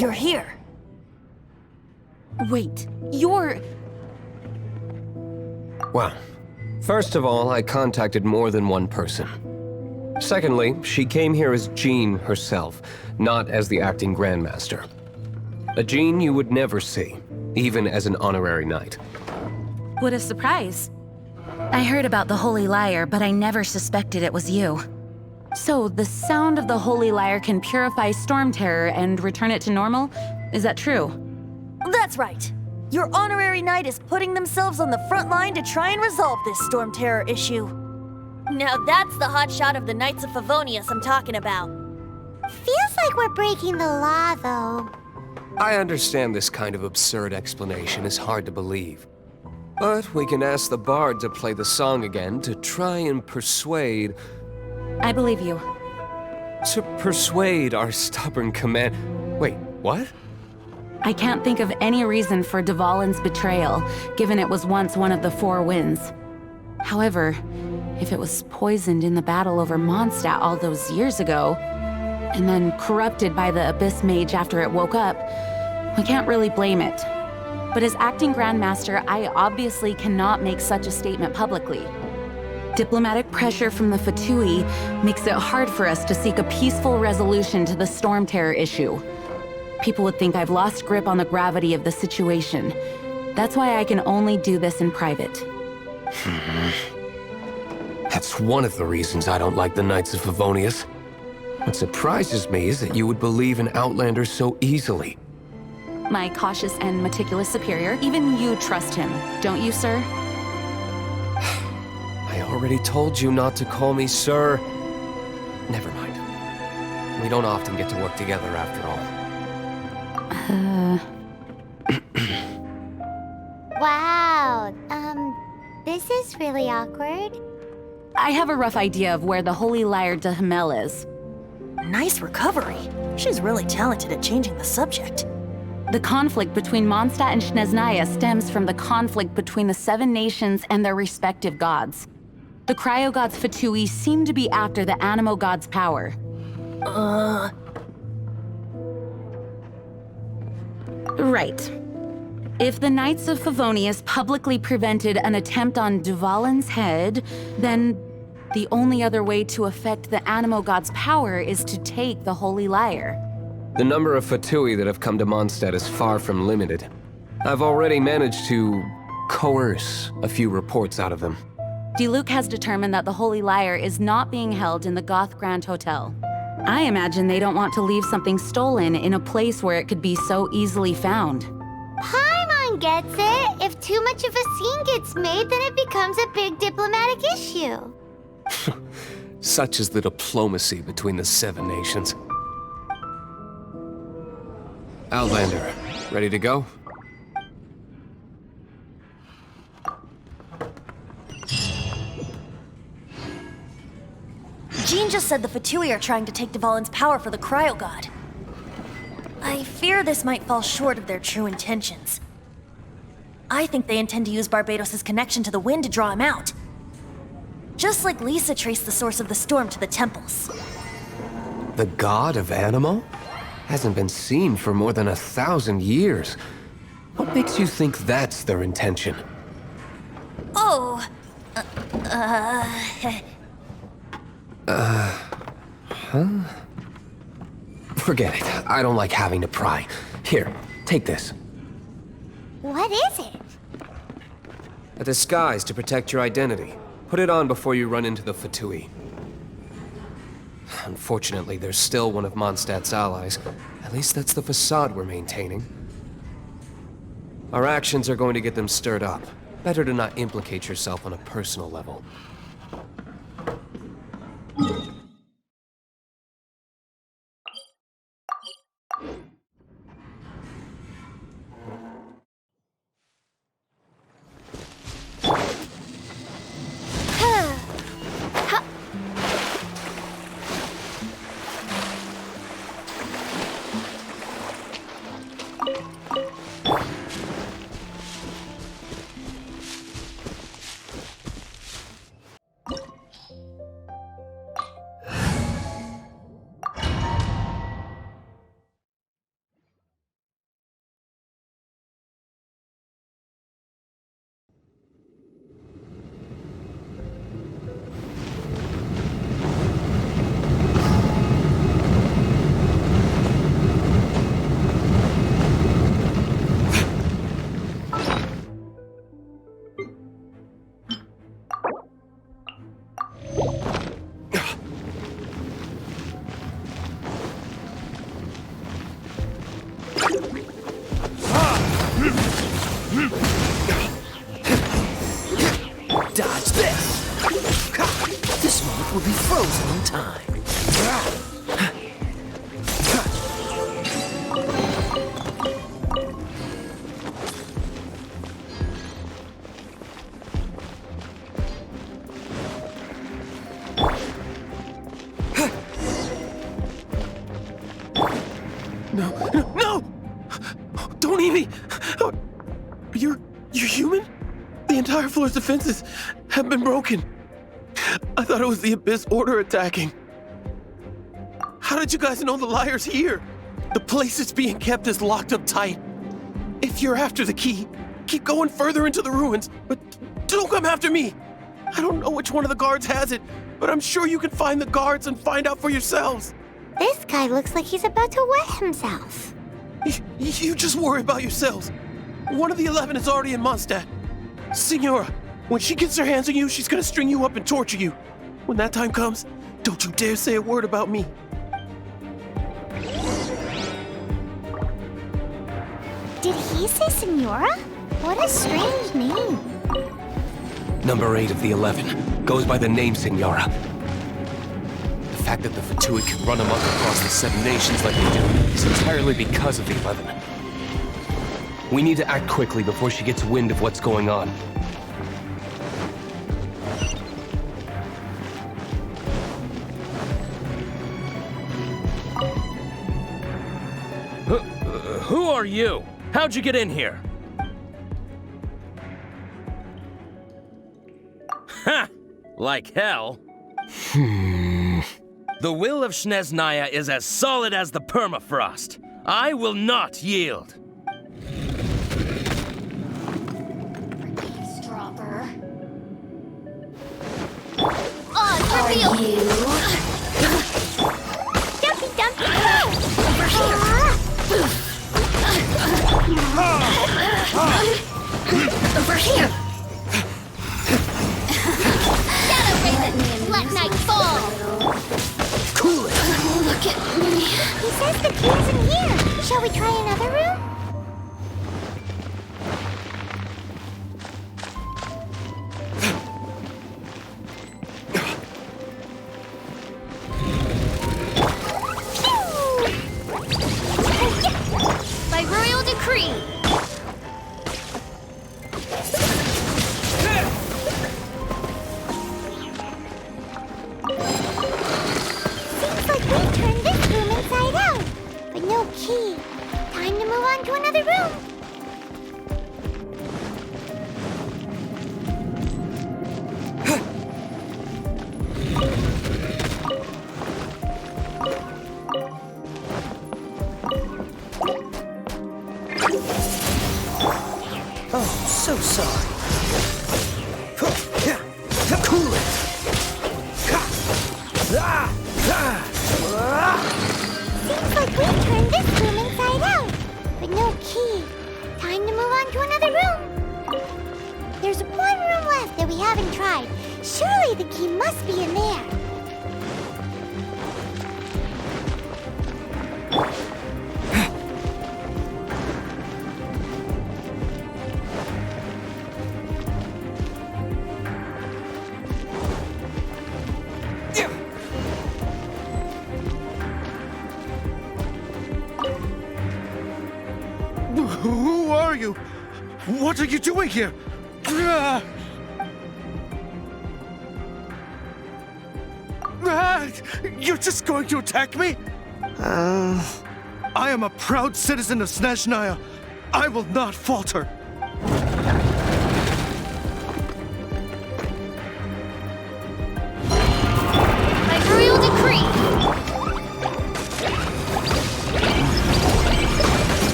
You're here. Wait, you're... Well, first of all, I contacted more than one person. Secondly, she came here as Jean herself, not as the acting Grandmaster. A Jean you would never see, even as an honorary knight. What a surprise. I heard about the Holy Lyre, but I never suspected it was you. So, the sound of the Holy Lyre can purify Stormterror and return it to normal? Is that true? That's right. Your honorary knight is putting themselves on the front line to try and resolve this Stormterror issue. Now that's the hotshot of the Knights of Favonius I'm talking about. Feels like we're breaking the law, though. I understand this kind of absurd explanation is hard to believe. But we can ask the bard to play the song again to try and persuade... I believe you. To persuade our stubborn command... Wait, what? I can't think of any reason for Dvalin's betrayal, given it was once one of the Four Winds. However, if it was poisoned in the battle over Mondstadt all those years ago, and then corrupted by the Abyss Mage after it woke up, we can't really blame it. But as acting Grandmaster, I obviously cannot make such a statement publicly. Diplomatic pressure from the Fatui makes it hard for us to seek a peaceful resolution to the Stormterror issue. People would think I've lost grip on the gravity of the situation. That's why I can only do this in private. That's one of the reasons I don't like the Knights of Favonius. What surprises me is that you would believe in Outlanders so easily. My cautious and meticulous superior, even you trust him, don't you, sir? I already told you not to call me sir. Never mind. We don't often get to work together after all. Wow, this is really awkward. I have a rough idea of where the Holy Lyre der Himmel is. Nice recovery. She's really talented at changing the subject. The conflict between Mondstadt and Snezhnaya stems from the conflict between the Seven Nations and their respective gods. The cryo-gods Fatui seem to be after the Animo god's power. Right. If the Knights of Favonius publicly prevented an attempt on Dvalin's head, then the only other way to affect the Animo god's power is to take the Holy Lyre. The number of Fatui that have come to Mondstadt is far from limited. I've already managed to coerce a few reports out of them. Diluc has determined that the Holy Lyre is not being held in the Goth Grand Hotel. I imagine they don't want to leave something stolen in a place where it could be so easily found. Paimon gets it. If too much of a scene gets made, then it becomes a big diplomatic issue. Such is the diplomacy between the Seven Nations. Outlander, ready to go? Jean just said the Fatui are trying to take Dvalin's power for the Cryo God. I fear this might fall short of their true intentions. I think they intend to use Barbados' connection to the wind to draw him out. Just like Lisa traced the source of the storm to the temples. The god of Animo? Hasn't been seen for more than 1,000 years. What makes you think that's their intention? Oh, Forget it. I don't like having to pry. Here, take this. What is it? A disguise to protect your identity. Put it on before you run into the Fatui. Unfortunately, there's still one of Mondstadt's allies. At least that's the facade we're maintaining. Our actions are going to get them stirred up. Better to not implicate yourself on a personal level. Dodge this! This moment will be frozen in time. No! Don't eat me! You're human? The entire floor's defenses have been broken. I thought it was the Abyss Order attacking. How did you guys know the Lyre's here? The place it's being kept is locked up tight. If you're after the key, keep going further into the ruins, but don't come after me. I don't know which one of the guards has it, but I'm sure you can find the guards and find out for yourselves. This guy looks like he's about to wet himself. You just worry about yourselves. One of the 11 is already in Mondstadt. Signora, when she gets her hands on you, she's gonna string you up and torture you. When that time comes, don't you dare say a word about me. Did he say Signora? What a strange name. Number 8 of the 11 goes by the name Signora. The fact that the Fatui can run amok across the 7 nations like they do is entirely because of the 11. We need to act quickly before she gets wind of what's going on. Who are you? How'd you get in here? Ha! Like hell. The will of Snezhnaya is as solid as the permafrost. I will not yield. Eavesdropper. On reveal! Dumpy, dumpy, over here! Over here! Shadow Raven, let night fall! Cool it! Look at me. He says the key's in here. Shall we try another room? By royal decree. Seems like we turned this room inside out, but no key. Time to move on to another room. Oh, so sorry. Cool it! Seems like we turned this room inside out, but no key. Time to move on to another room. There's one room left that we haven't tried. Surely the key must be in there. Who are you? What are you doing here? You're just going to attack me? I am a proud citizen of Snezhnaya. I will not falter. By royal decree.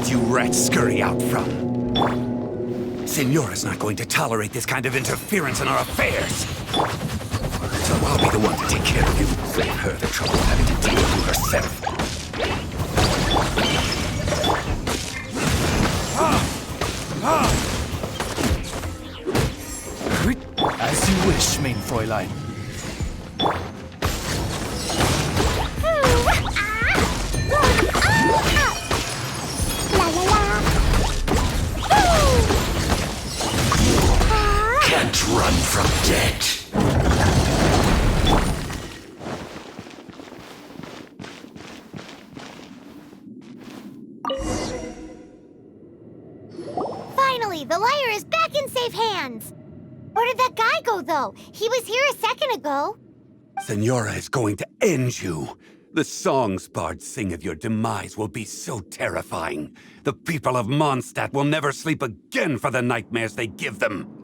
did you rats scurry out from? Senora's not going to tolerate this kind of interference in our affairs. So I'll be the one to take care of you. Save her the trouble of having to deal with you herself. As you wish, mein Fräulein. Can't run from death. Finally, the lyre is back in safe hands. Where did that guy go, though? He was here a second ago. Senora is going to end you. The songs bards sing of your demise will be so terrifying. The people of Mondstadt will never sleep again for the nightmares they give them.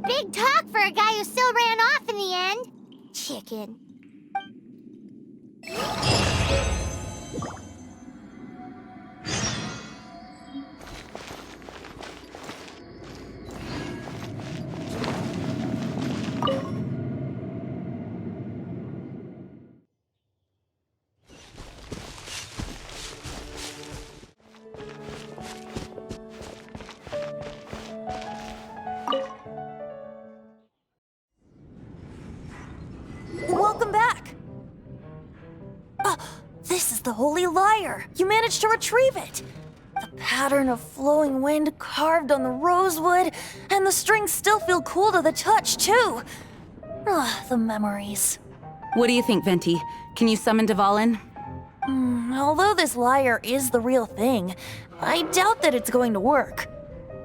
Big talk for a guy who still ran off in the end. Chicken. Welcome back! This is the Holy Lyre! You managed to retrieve it! The pattern of flowing wind carved on the rosewood, and the strings still feel cool to the touch, too! The memories. What do you think, Venti? Can you summon Dvalin? Although this lyre is the real thing, I doubt that it's going to work.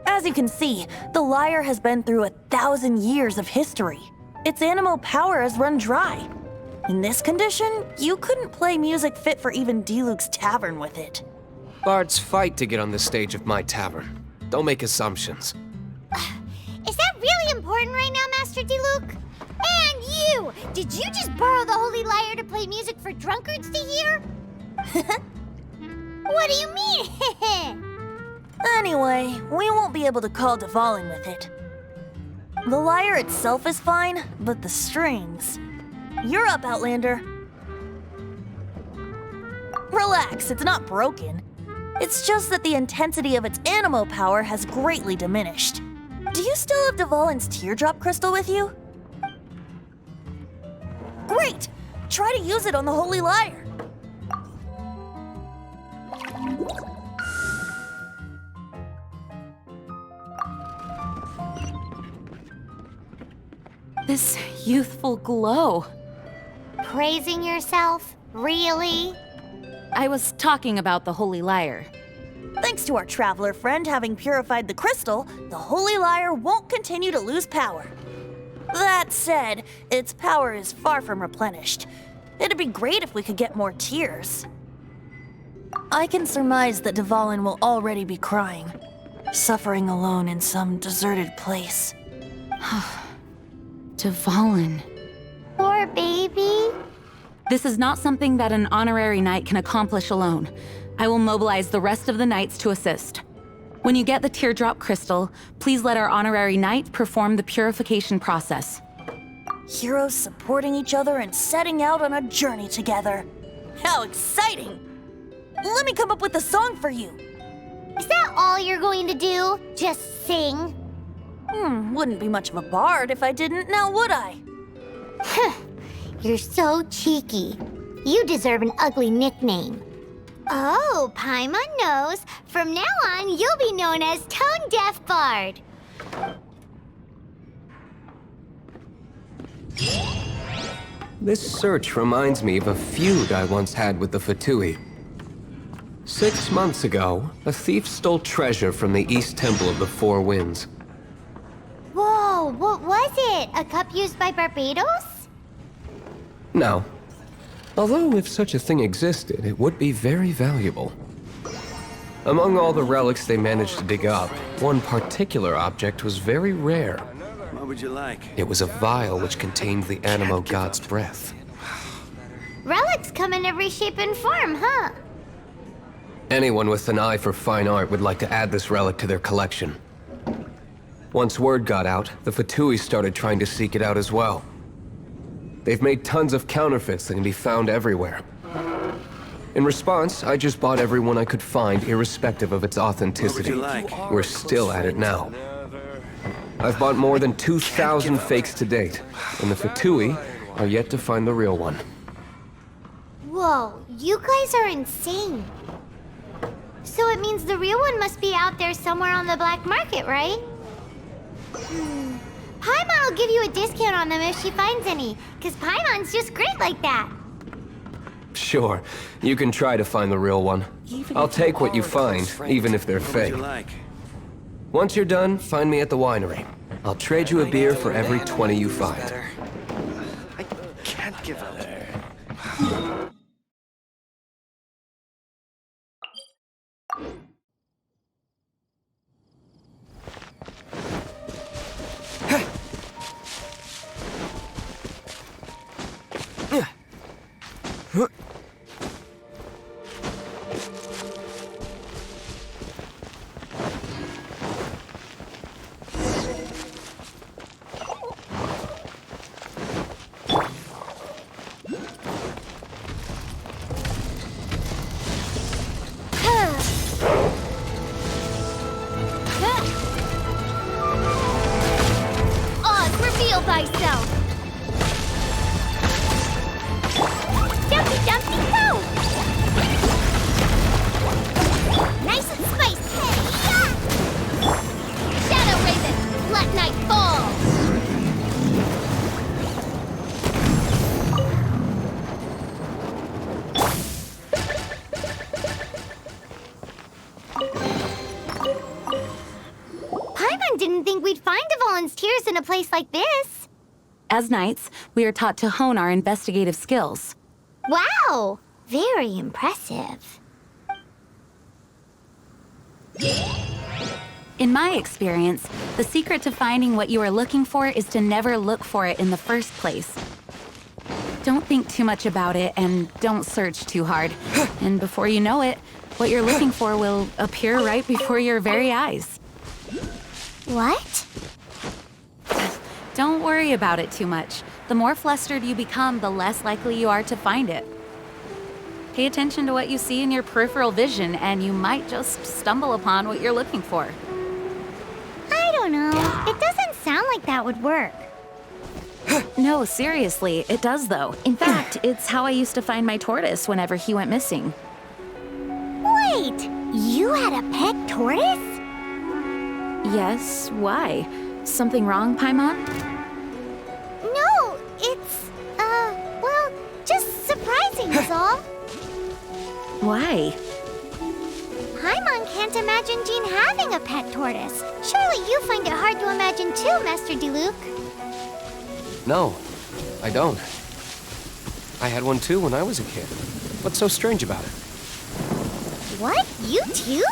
As you can see, the lyre has been through 1,000 years of history. Its animal power has run dry. In this condition, you couldn't play music fit for even Diluc's tavern with it. Bards fight to get on the stage of my tavern. Don't make assumptions. Is that really important right now, Master Diluc? And you! Did you just borrow the Holy Lyre to play music for drunkards to hear? What do you mean? Anyway, we won't be able to call Dvalin with it. The lyre itself is fine, but the strings... You're up, Outlander. Relax, it's not broken. It's just that the intensity of its animo power has greatly diminished. Do you still have Dvalin's teardrop crystal with you? Great! Try to use it on the Holy Lyre. This youthful glow. Praising yourself? Really? I was talking about the Holy Lyre. Thanks to our traveler friend having purified the crystal, the Holy Lyre won't continue to lose power. That said, its power is far from replenished. It'd be great if we could get more tears. I can surmise that Dvalin will already be crying, suffering alone in some deserted place. Dvalin. Poor baby. This is not something that an honorary knight can accomplish alone. I will mobilize the rest of the knights to assist. When you get the teardrop crystal, please let our honorary knight perform the purification process. Heroes supporting each other and setting out on a journey together. How exciting! Let me come up with a song for you. Is that all you're going to do? Just sing? Wouldn't be much of a bard if I didn't, now would I? You're so cheeky. You deserve an ugly nickname. Oh, Paimon knows. From now on, you'll be known as Tone Deaf Bard. This search reminds me of a feud I once had with the Fatui. 6 months ago, a thief stole treasure from the East Temple of the Four Winds. Whoa, what was it? A cup used by Barbados? No. Although if such a thing existed, it would be very valuable. Among all the relics they managed to dig up, one particular object was very rare. What would you like? It was a vial which contained the Animo God's breath. Relics come in every shape and form, huh? Anyone with an eye for fine art would like to add this relic to their collection. Once word got out, the Fatui started trying to seek it out as well. They've made tons of counterfeits that can be found everywhere. In response, I just bought every one I could find, irrespective of its authenticity. We're still at it now. I've bought more than 2,000 fakes to date, and the Fatui are yet to find the real one. Whoa, you guys are insane. So it means the real one must be out there somewhere on the black market, right? Paimon will give you a discount on them if she finds any, because Paimon's just great like that. Sure, you can try to find the real one. I'll take what you find, even if they're fake. Once you're done, find me at the winery. I'll trade you a beer for every 20 you find. I can't give up. Thyself. Dumpy dumpy go! Nice and spiced. Hey, yeah! Shadow Raven, let night fall. Paimon didn't think we'd find Dvalin's tears in a place like this. As knights, we are taught to hone our investigative skills. Wow! Very impressive. In my experience, the secret to finding what you are looking for is to never look for it in the first place. Don't think too much about it and don't search too hard. And before you know it, what you're looking for will appear right before your very eyes. What? Don't worry about it too much. The more flustered you become, the less likely you are to find it. Pay attention to what you see in your peripheral vision, and you might just stumble upon what you're looking for. I don't know. It doesn't sound like that would work. No, seriously, it does though. In fact, it's how I used to find my tortoise whenever he went missing. Wait! You had a pet tortoise? Yes, why? Something wrong, Paimon? No, it's, well, just surprising is all. Why? Paimon can't imagine Jean having a pet tortoise. Surely you find it hard to imagine too, Master Diluc. No, I don't. I had one too when I was a kid. What's so strange about it? What? You too?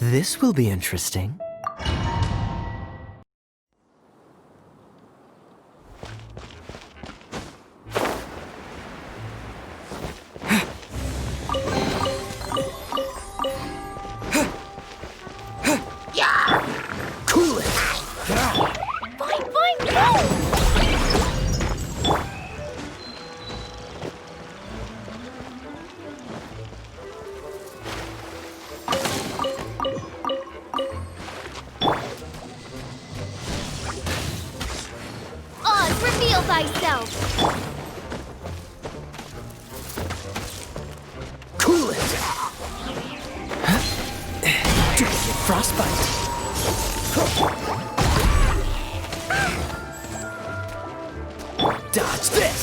This will be interesting. Cool it! Fine, go! Reveal thyself! Cool it! Do you get frostbite? Dodge this!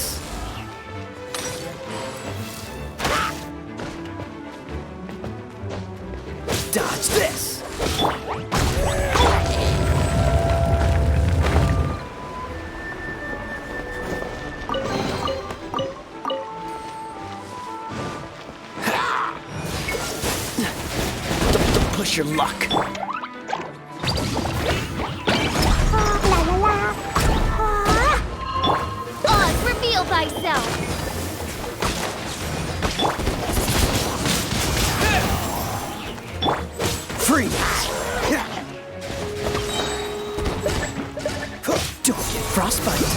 your luck. La la la. Oz, reveal thyself. Freeze! Don't get frostbite.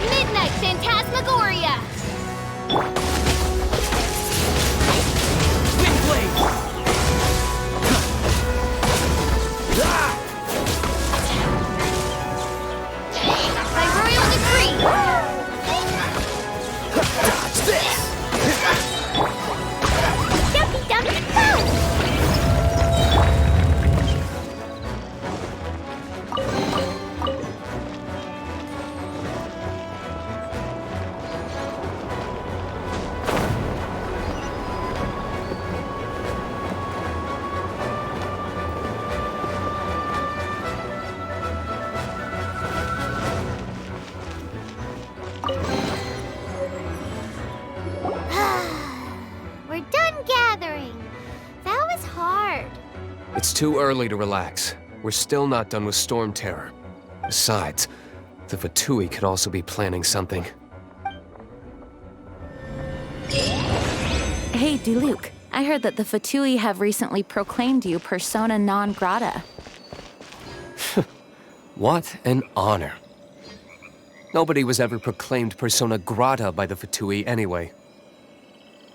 Midnight Phantasmagoria! Windblade! By royal decree! Dodge this! Dumpy dumpy go! We're done gathering. That was hard. It's too early to relax. We're still not done with Stormterror. Besides, the Fatui could also be planning something. Hey, Diluc. I heard that the Fatui have recently proclaimed you persona non grata. What an honor. Nobody was ever proclaimed persona grata by the Fatui anyway.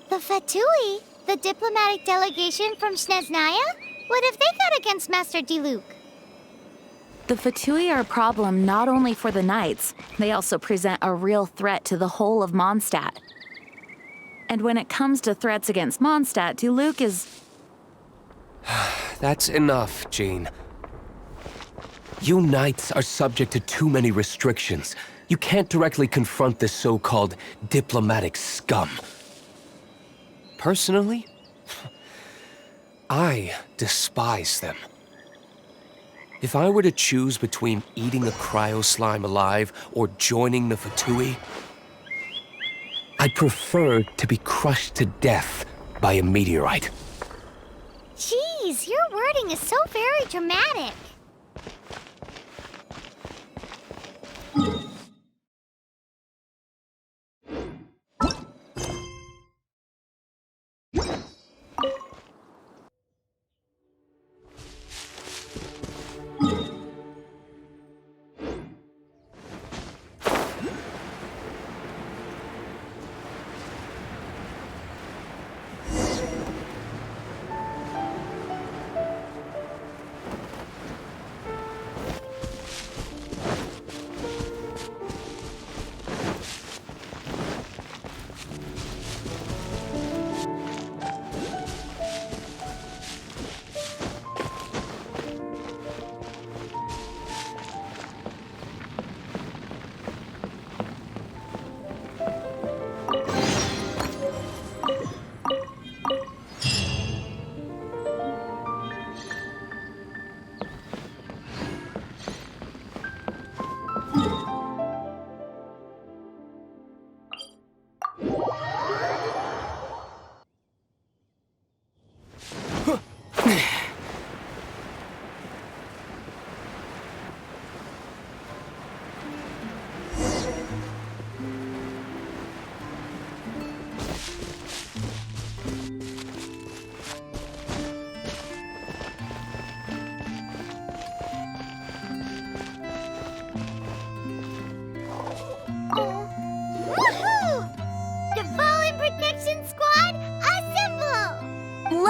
The Fatui? The diplomatic delegation from Snezhnaya? What have they got against Master Diluc? The Fatui are a problem not only for the Knights, they also present a real threat to the whole of Mondstadt. And when it comes to threats against Mondstadt, Diluc is... That's enough, Jean. You Knights are subject to too many restrictions. You can't directly confront this so-called diplomatic scum. Personally, I despise them. If I were to choose between eating a cryo slime alive or joining the Fatui, I'd prefer to be crushed to death by a meteorite. Jeez, your wording is so very dramatic.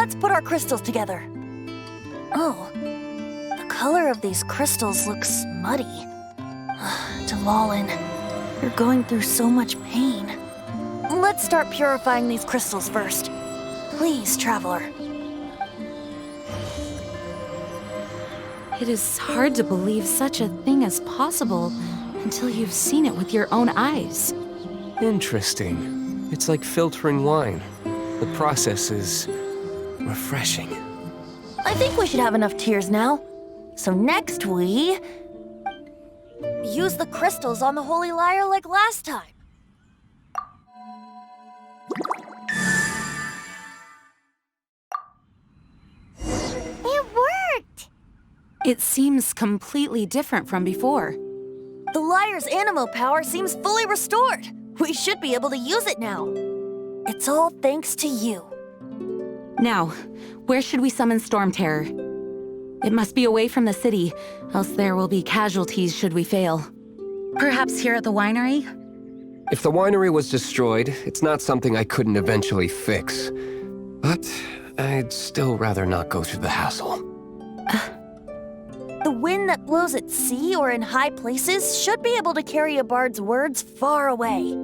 Let's put our crystals together. Oh, the color of these crystals looks muddy. Dvalin, you're going through so much pain. Let's start purifying these crystals first. Please, Traveler. It is hard to believe such a thing is possible until you've seen it with your own eyes. Interesting. It's like filtering wine. The process is refreshing. I think we should have enough tears now. So next we... use the crystals on the Holy Lyre like last time. It worked! It seems completely different from before. The lyre's animo power seems fully restored. We should be able to use it now. It's all thanks to you. Now, where should we summon Stormterror? It must be away from the city, else there will be casualties should we fail. Perhaps here at the winery? If the winery was destroyed, it's not something I couldn't eventually fix. But I'd still rather not go through the hassle. The wind that blows at sea or in high places should be able to carry a bard's words far away.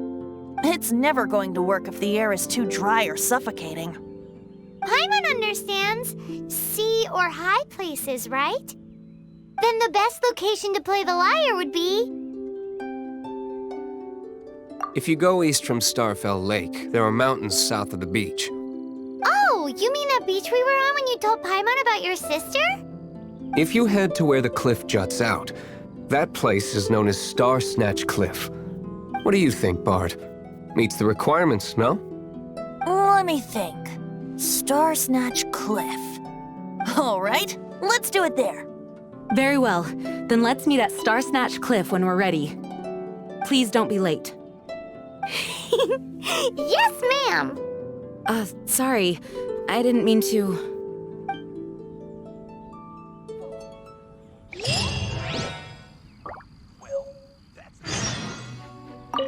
It's never going to work if the air is too dry or suffocating. Paimon understands sea or high places, right? Then the best location to play the lyre would be... If you go east from Starfell Lake, there are mountains south of the beach. Oh, you mean that beach we were on when you told Paimon about your sister? If you head to where the cliff juts out, that place is known as Starsnatch Cliff. What do you think, Bard? Meets the requirements, no? Let me think. Starsnatch Cliff. All right, let's do it there. Very well. Then let's meet at Starsnatch Cliff when we're ready. Please don't be late. Yes, ma'am! Sorry. I didn't mean to...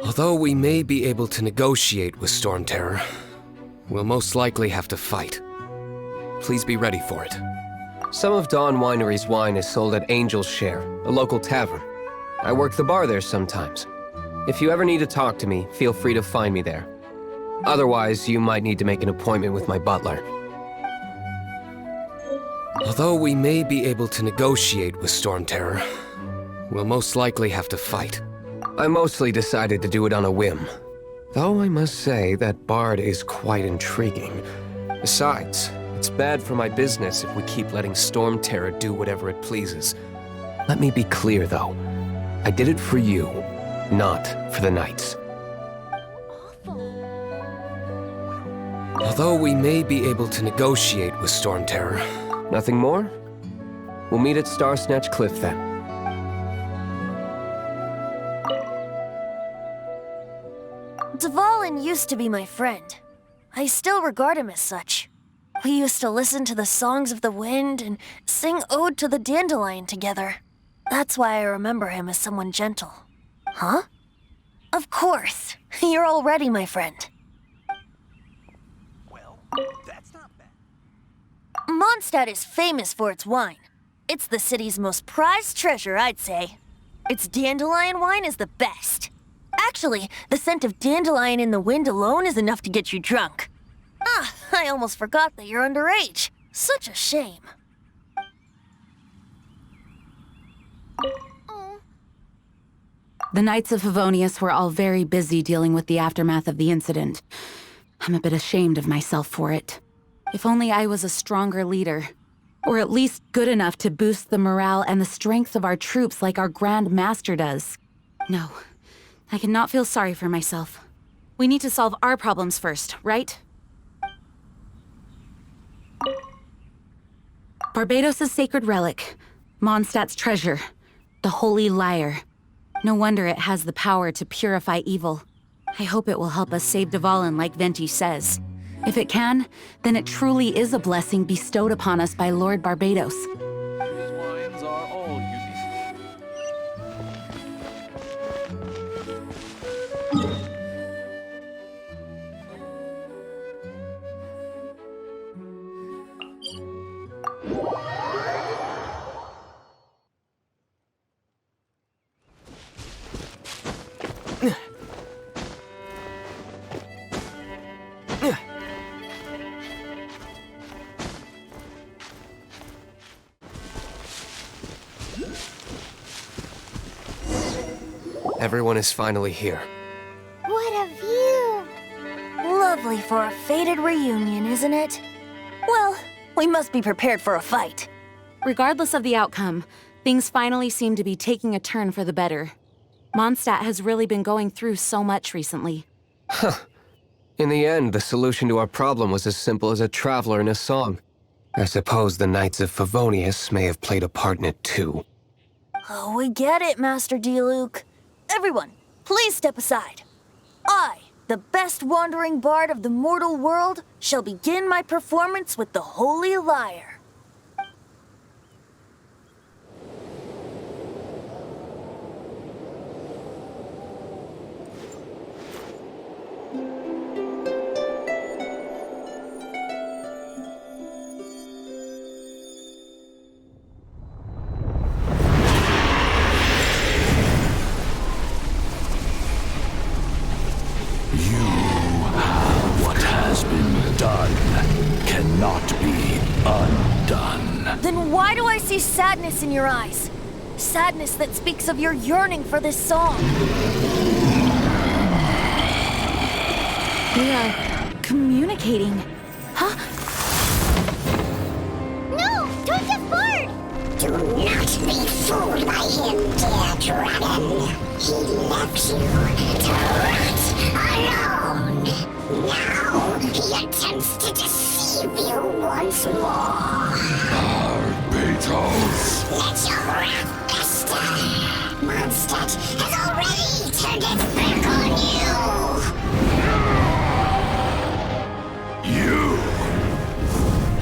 Although we may be able to negotiate with Stormterror, we'll most likely have to fight. Please be ready for it. Some of Dawn Winery's wine is sold at Angel's Share, a local tavern. I work the bar there sometimes. If you ever need to talk to me, feel free to find me there. Otherwise, you might need to make an appointment with my butler. Although we may be able to negotiate with Stormterror, we'll most likely have to fight. I mostly decided to do it on a whim. Though I must say that Bard is quite intriguing. Besides, it's bad for my business if we keep letting Stormterror do whatever it pleases. Let me be clear, though. I did it for you, not for the Knights. Although we may be able to negotiate with Stormterror. Nothing more? We'll meet at Starsnatch Cliff then. Dvalin used to be my friend. I still regard him as such. We used to listen to the songs of the wind and sing Ode to the Dandelion together. That's why I remember him as someone gentle. Huh? Of course. You're already my friend. Well, that's not bad. Mondstadt is famous for its wine. It's the city's most prized treasure, I'd say. Its dandelion wine is the best. Actually, the scent of dandelion in the wind alone is enough to get you drunk. Ah, I almost forgot that you're underage. Such a shame. The Knights of Favonius were all very busy dealing with the aftermath of the incident. I'm a bit ashamed of myself for it. If only I was a stronger leader. Or at least good enough to boost the morale and the strength of our troops like our Grand Master does. No, I cannot feel sorry for myself. We need to solve our problems first, right? Barbados' sacred relic, Mondstadt's treasure, the Holy Lyre. No wonder it has the power to purify evil. I hope it will help us save Dvalin like Venti says. If it can, then it truly is a blessing bestowed upon us by Lord Barbados. These wines are all unique. Everyone is finally here. What a view! Lovely for a fated reunion, isn't it? Well, we must be prepared for a fight. Regardless of the outcome, things finally seem to be taking a turn for the better. Mondstadt has really been going through so much recently. In the end, the solution to our problem was as simple as a traveler in a song. I suppose the Knights of Favonius may have played a part in it too. Oh, we get it, Master Diluc. Everyone, please step aside. I, the best wandering bard of the mortal world, shall begin my performance with the Holy Lyre. Then why do I see sadness in your eyes? Sadness that speaks of your yearning for this song. We are communicating. Huh? No! Don't get bored! Do not be fooled by him, dear dragon. He left you to rot alone. Now he attempts to deceive you once more. Barbatos! Let your wrath fester. Mondstadt has already turned its back on you.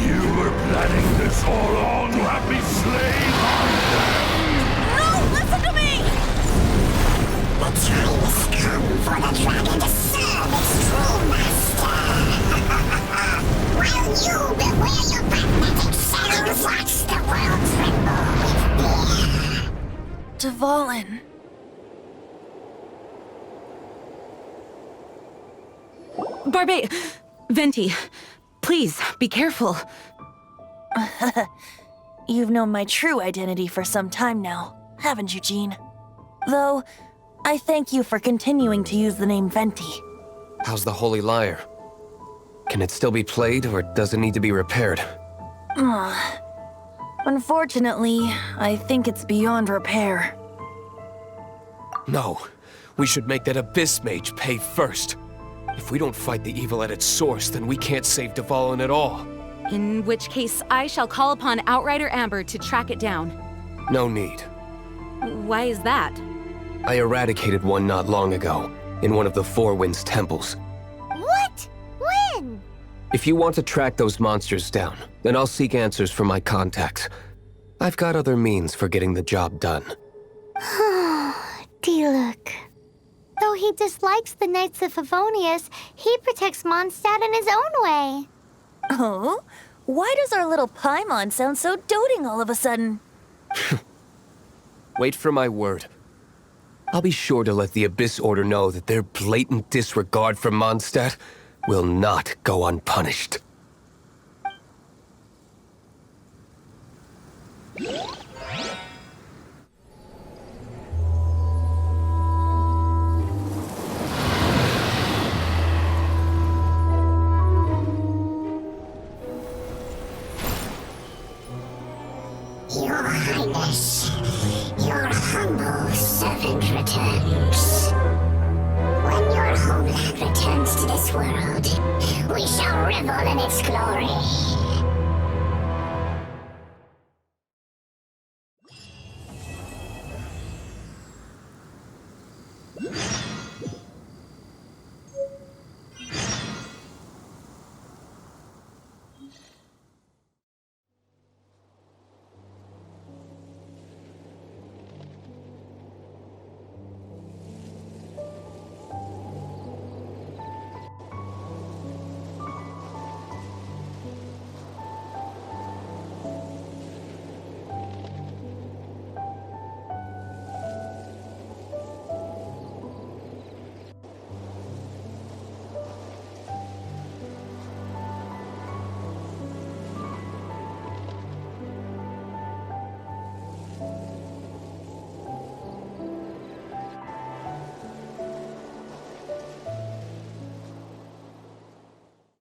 You were planning this all along to have me slain. No, listen to me! The time has come for the dragon to serve its true master. While you beware your magnetic shadows, watch the world tremble with fear. Dvalin. Venti, please, be careful. You've known my true identity for some time now, haven't you, Jean? Though, I thank you for continuing to use the name Venti. How's the Holy Lyre? Can it still be played, or does it need to be repaired? Unfortunately, I think it's beyond repair. No, we should make that Abyss Mage pay first. If we don't fight the evil at its source, then we can't save Dvalin at all. In which case, I shall call upon Outrider Amber to track it down. No need. Why is that? I eradicated one not long ago, in one of the Four Winds temples. What? When? If you want to track those monsters down, then I'll seek answers from my contacts. I've got other means for getting the job done. Diluc. Though he dislikes the Knights of Favonius, he protects Mondstadt in his own way. Oh? Why does our little Paimon sound so doting all of a sudden? Wait for my word. I'll be sure to let the Abyss Order know that their blatant disregard for Mondstadt will not go unpunished. Your Highness, your humble servant returns. When your homeland returns to this world, we shall revel in its glory.